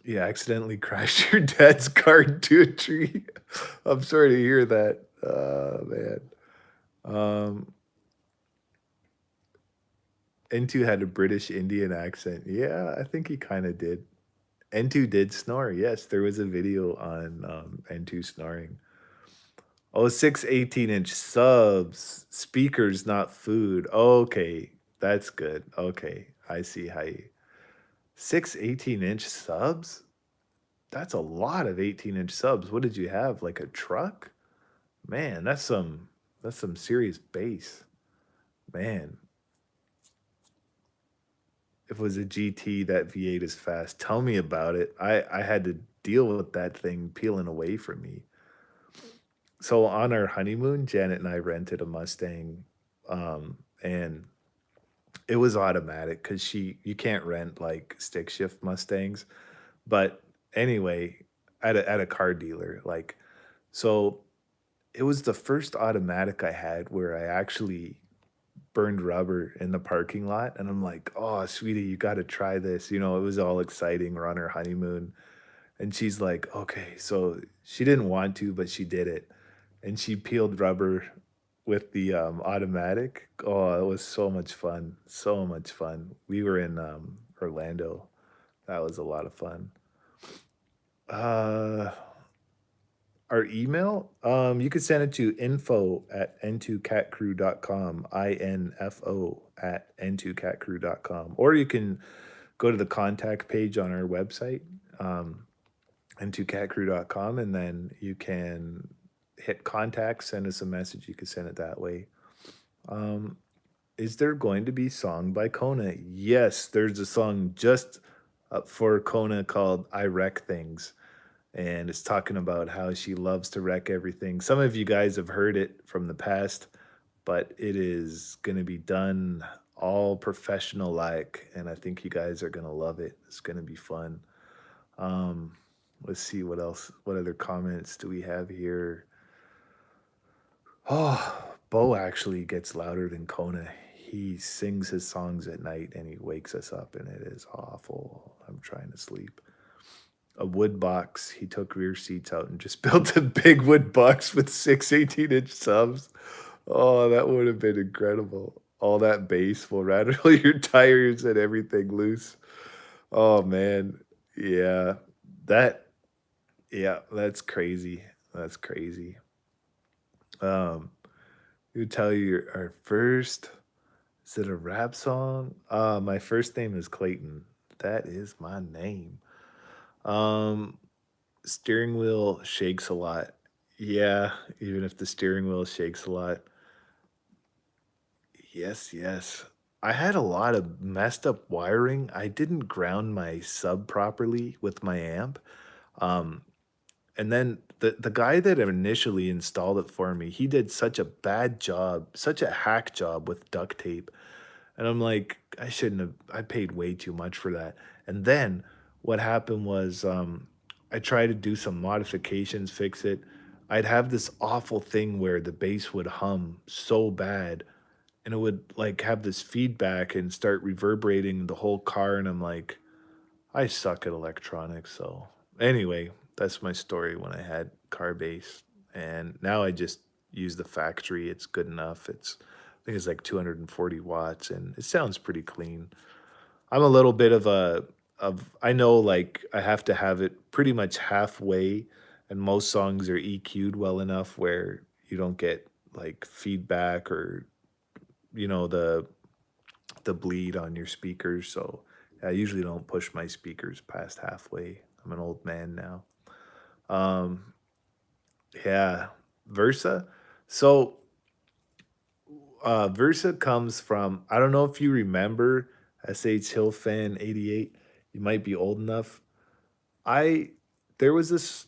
yeah, accidentally crashed your dad's car into a tree. I'm sorry to hear that. Man. Um, N2 had a British Indian accent. Yeah, I think he kind of did. N2 did snore. Yes, there was a video on N2 snoring. Oh, 6 18-inch subs, speakers, not food. Okay, that's good. Okay, I see how you. 6 18-inch subs? That's a lot of 18-inch subs. What did you have? Like a truck? Man, that's some serious bass. Man, if it was a GT, that V8 is fast. Tell me about it. I had to deal with that thing peeling away from me. So on our honeymoon, Janet and I rented a Mustang, and It was automatic because you can't rent like stick shift Mustangs. But anyway, at a car dealer, like, so it was the first automatic I had where I actually burned rubber in the parking lot, and I'm like, "Oh, sweetie, you gotta try this." You know, it was all exciting. We're on our honeymoon, and she's like, "Okay." So she didn't want to, but she did it, and she peeled rubber with the, automatic. Oh, it was so much fun, so much fun. We were in, Orlando. That was a lot of fun. Uh Our email? You could send it to info at n2catcrew.com, info at n2catcrew.com. Or you can go to the contact page on our website, n2catcrew.com, and then you can hit contact, send us a message. You can send it that way. Um, is there going to be song by Kona? Yes, there's a song just for Kona called I Wreck Things, and it's talking about how she loves to wreck everything. Some of you guys have heard it from the past, but it is going to be done all professional like, and I think you guys are going to love it. It's going to be fun. Um, let's see what else. What other comments do we have here? Oh, Bo actually gets louder than Kona. He sings his songs at night and he wakes us up, and it is awful. I'm trying to sleep. A wood box. He took rear seats out and just built a big wood box with 6 18-inch subs. Oh, that would have been incredible. All that bass will rattle your tires and everything loose. Oh man. Yeah. That yeah, that's crazy. That's crazy. Um, you tell you our first, is it a rap song? My first name is Clayton. That is my name. Um, Steering wheel shakes a lot. Yeah, even if the steering wheel shakes a lot. Yes, yes. I had a lot of messed up wiring. I didn't ground my sub properly with my amp. Um, and then the guy that initially installed it for me, he did such a bad job, such a hack job with duct tape. And I'm like, I shouldn't have, I paid way too much for that. And then what happened was I tried to do some modifications, fix it. I'd have this awful thing where the bass would hum so bad and it would like have this feedback and start reverberating the whole car. And I'm like, I suck at electronics. So anyway, that's my story when I had car bass. And now I just use the factory. It's good enough. I think it's like 240 watts and it sounds pretty clean. I'm a little bit I know like I have to have it pretty much halfway, and most songs are EQ'd well enough where you don't get like feedback or the bleed on your speakers. So I usually don't push my speakers past halfway. I'm an old man now. Um, yeah, Versa. So Versa comes from, I don't know if you remember SH Hill Fan 88. You might be old enough. I There was this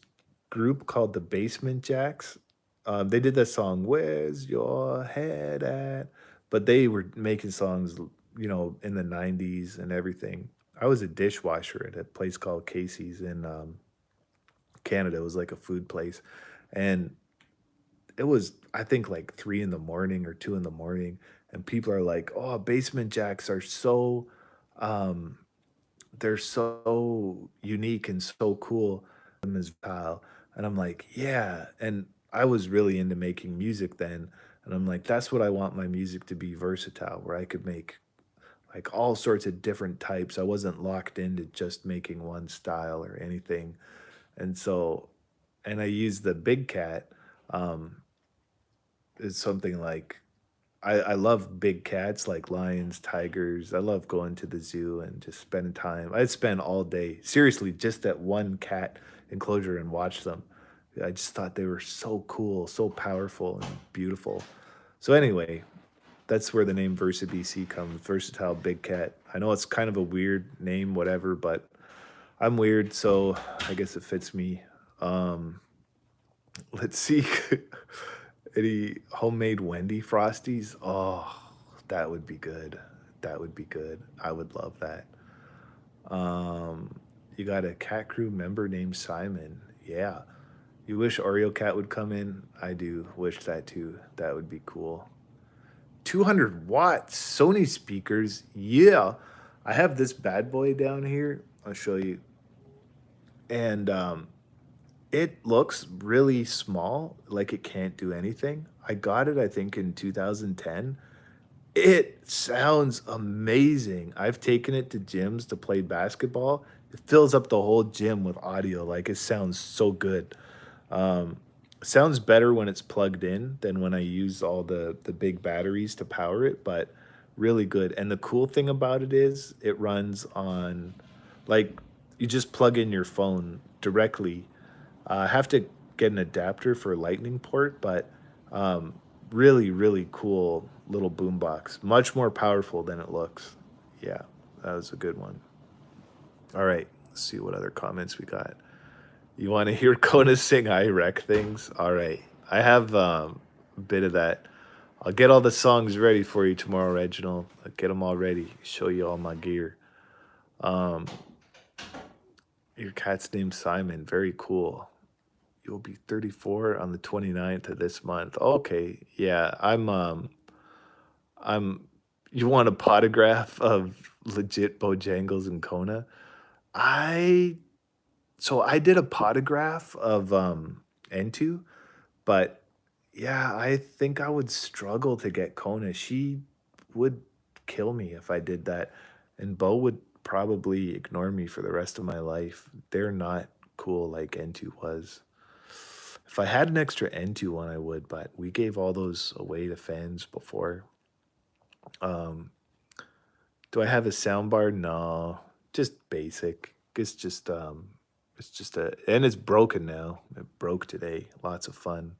group called the Basement Jacks. They did that song "Where's Your Head At," but they were making songs, in the '90s and everything. I was a dishwasher at a place called Casey's in Canada. It was like a food place, and it was I think like 3 in the morning or 2 in the morning, and people are like, "Oh, Basement Jacks are so." Um, they're so unique and so cool. Them as Kyle. And I'm like, yeah. And I was really into making music then. And I'm like, that's what I want my music to be, versatile, where I could make like all sorts of different types. I wasn't locked into just making one style or anything. And so, and I used the Big Cat. Um, it's something like I love big cats like lions, tigers. I love going to the zoo and just spending time. I'd spend all day, seriously, just at one cat enclosure and watch them. I just thought they were so cool, so powerful and beautiful. So anyway, that's where the name Versa BC comes, versatile big cat. I know it's kind of a weird name, whatever, but I'm weird, so I guess it fits me. Um, let's see. Any homemade Wendy Frosties? Oh, that would be good. That would be good. I would love that. Um, you got a cat crew member named Simon. Yeah. You wish Oreo Cat would come in? I do wish that too. That would be cool. 200 watts Sony speakers. Yeah. I have this bad boy down here. I'll show you. And it looks really small, like it can't do anything. I got it, I think, in 2010. It sounds amazing. I've taken it to gyms to play basketball. It fills up the whole gym with audio. Like it sounds so good. Um, Sounds better when it's plugged in than when I use all the big batteries to power it, but really good. And the cool thing about it is it runs on like you just plug in your phone directly. I have to get an adapter for a lightning port, but um, really cool little boombox. Much more powerful than it looks. Yeah, that was a good one. All right, let's see what other comments we got. You want to hear Kona sing I Wreck Things? All right. I have a bit of that. I'll get all the songs ready for you tomorrow, Reginald. I'll get them all ready. Show you all my gear. Um, your cat's named Simon. Very cool. You'll be 34 on the 29th of this month. Okay. Yeah, I'm you want a potograph of legit Bojangles and Kona? I so I did a potograph of N2, but yeah, I think I would struggle to get Kona. She would kill me if I did that. And Bo would probably ignore me for the rest of my life. They're not cool like N2 was. If I had an extra N2 one, I would, but we gave all those away to fans before. Um, do I have a soundbar? No, just basic. It's just a, and it's broken now. It broke today. Lots of fun.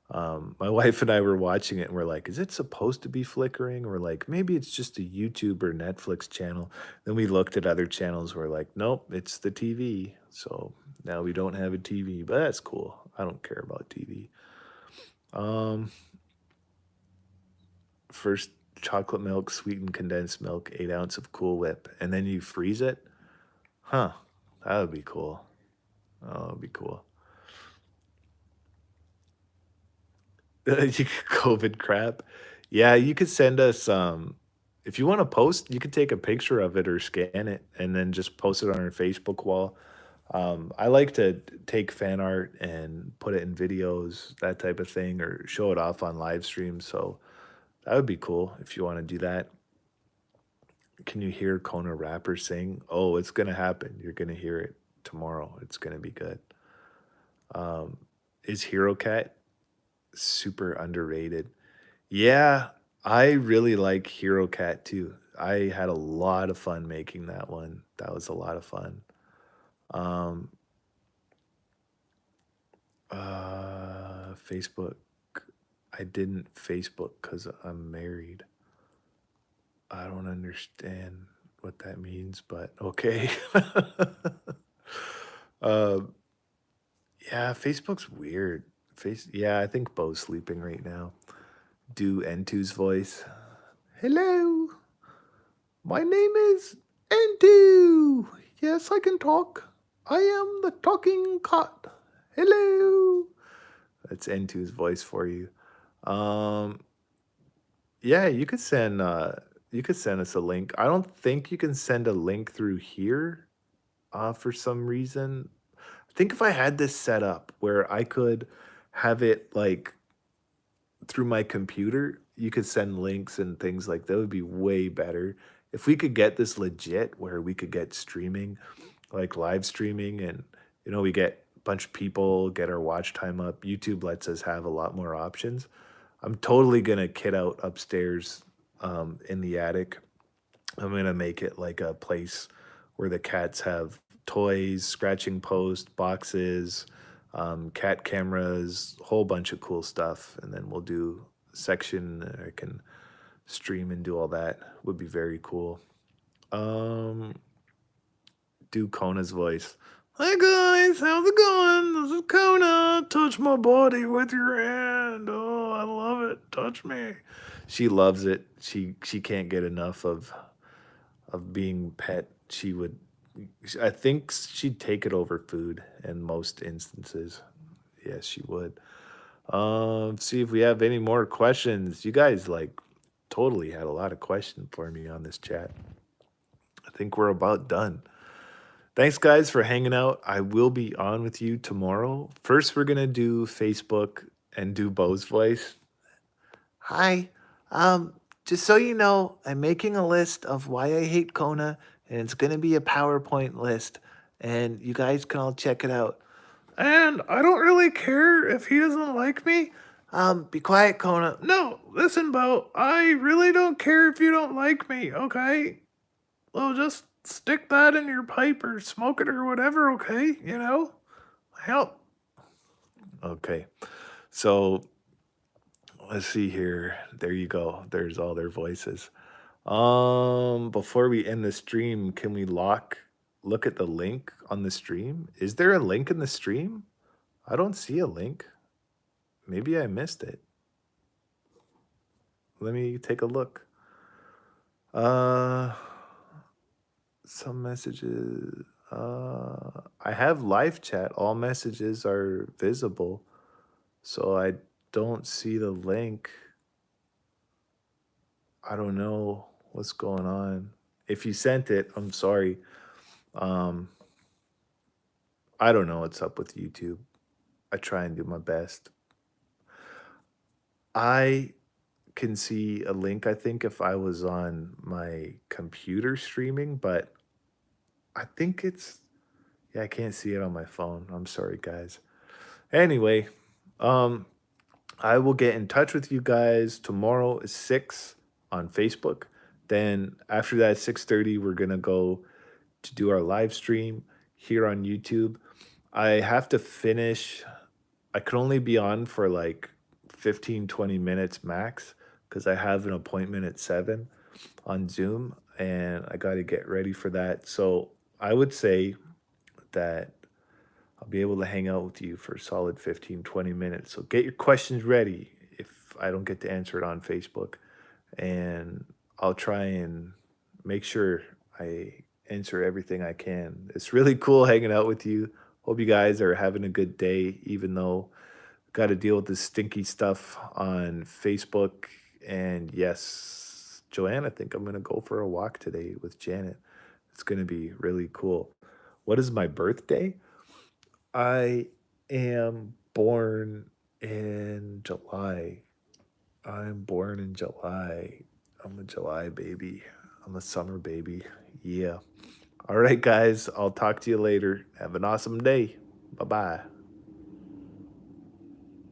My wife and I were watching it and we're like, is it supposed to be flickering? Or like, maybe it's just a YouTube or Netflix channel. Then we looked at other channels. We're like, nope, it's the TV. So now we don't have a TV, but that's cool. I don't care about TV. Um, First chocolate milk, sweetened condensed milk, 8 ounce of Cool Whip, and then you freeze it. Huh? That would be cool. Oh, that would be cool. COVID crap. Yeah, you could send us if you want to post, you could take a picture of it or scan it and then just post it on our Facebook wall. I like to take fan art and put it in videos, that type of thing, or show it off on live streams. So that would be cool if you want to do that. Can you hear Kona rapper sing? Oh, it's gonna happen. You're gonna hear it tomorrow. It's gonna be good. Um, is Hero Cat super underrated? Yeah, I really like Hero Cat too. I had a lot of fun making that one. That was a lot of fun. Um, Facebook. I didn't Facebook because I'm married. I don't understand what that means, but okay. um, yeah, Facebook's weird. Yeah, I think Bo's sleeping right now. Do N2's voice. Hello, my name is N2. Yes, I can talk. I am the talking cat. Hello. That's N2's voice for you. Um, yeah, you could send us a link. I don't think you can send a link through here for some reason. I think if I had this set up where I could have it like through my computer, you could send links and things like that would be way better. If we could get this legit where we could get streaming, like live streaming, and we get a bunch of people, get our watch time up. YouTube lets us have a lot more options. I'm totally gonna kit out upstairs in the attic. I'm gonna make it like a place where the cats have toys, scratching post, boxes, cat cameras, a whole bunch of cool stuff, and then we'll do a section I can stream and do all that. Would be very cool. Um, do Kona's voice. Hi guys, how's it going? This is Kona. Touch my body with your hand. Oh, I love it. Touch me. She loves it. She can't get enough of being pet. She would I think she'd take it over food in most instances. Yes, she would. See if we have any more questions. You guys like totally had a lot of questions for me on this chat. I think we're about done. Thanks, guys, for hanging out. I will be on with you tomorrow. First, we're gonna do Facebook and do Bo's voice. Hi. Um, just so you know, I'm making a list of why I hate Kona, and it's gonna be a PowerPoint list, and you guys can all check it out. And I don't really care if he doesn't like me. Be quiet, Kona. No, listen, Bo. I really don't care if you don't like me, okay? Well, just stick that in your pipe or smoke it or whatever, okay? You know? Help. Okay. So let's see here. There you go. There's all their voices. Before we end the stream, can we look at the link on the stream? Is there a link in the stream? I don't see a link. Maybe I missed it. Let me take a look. Uh some messages. I have live chat. All messages are visible. So I don't see the link. I don't know what's going on. If you sent it, I'm sorry. Um, I don't know what's up with YouTube. I try and do my best. I can see a link, I think, if I was on my computer streaming, but I think yeah, I can't see it on my phone. I'm sorry, guys. Anyway, um, I will get in touch with you guys. Tomorrow is 6 on Facebook. Then after that, 6:30, we're gonna go to do our live stream here on YouTube. I have to finish. I can only be on for like 15, 20 minutes max because I have an appointment at 7 on Zoom and I got to get ready for that. So I would say that I'll be able to hang out with you for a solid 15, 20 minutes. So get your questions ready if I don't get to answer it on Facebook. And I'll try and make sure I answer everything I can. It's really cool hanging out with you. Hope you guys are having a good day, even though got to deal with this stinky stuff on Facebook. And yes, Joanne, I think I'm going to go for a walk today with Janet. It's going to be really cool. What is my birthday? I am born in July. I'm born in July. I'm a July baby. I'm a summer baby. Yeah. All right, guys. I'll talk to you later. Have an awesome day. Bye bye.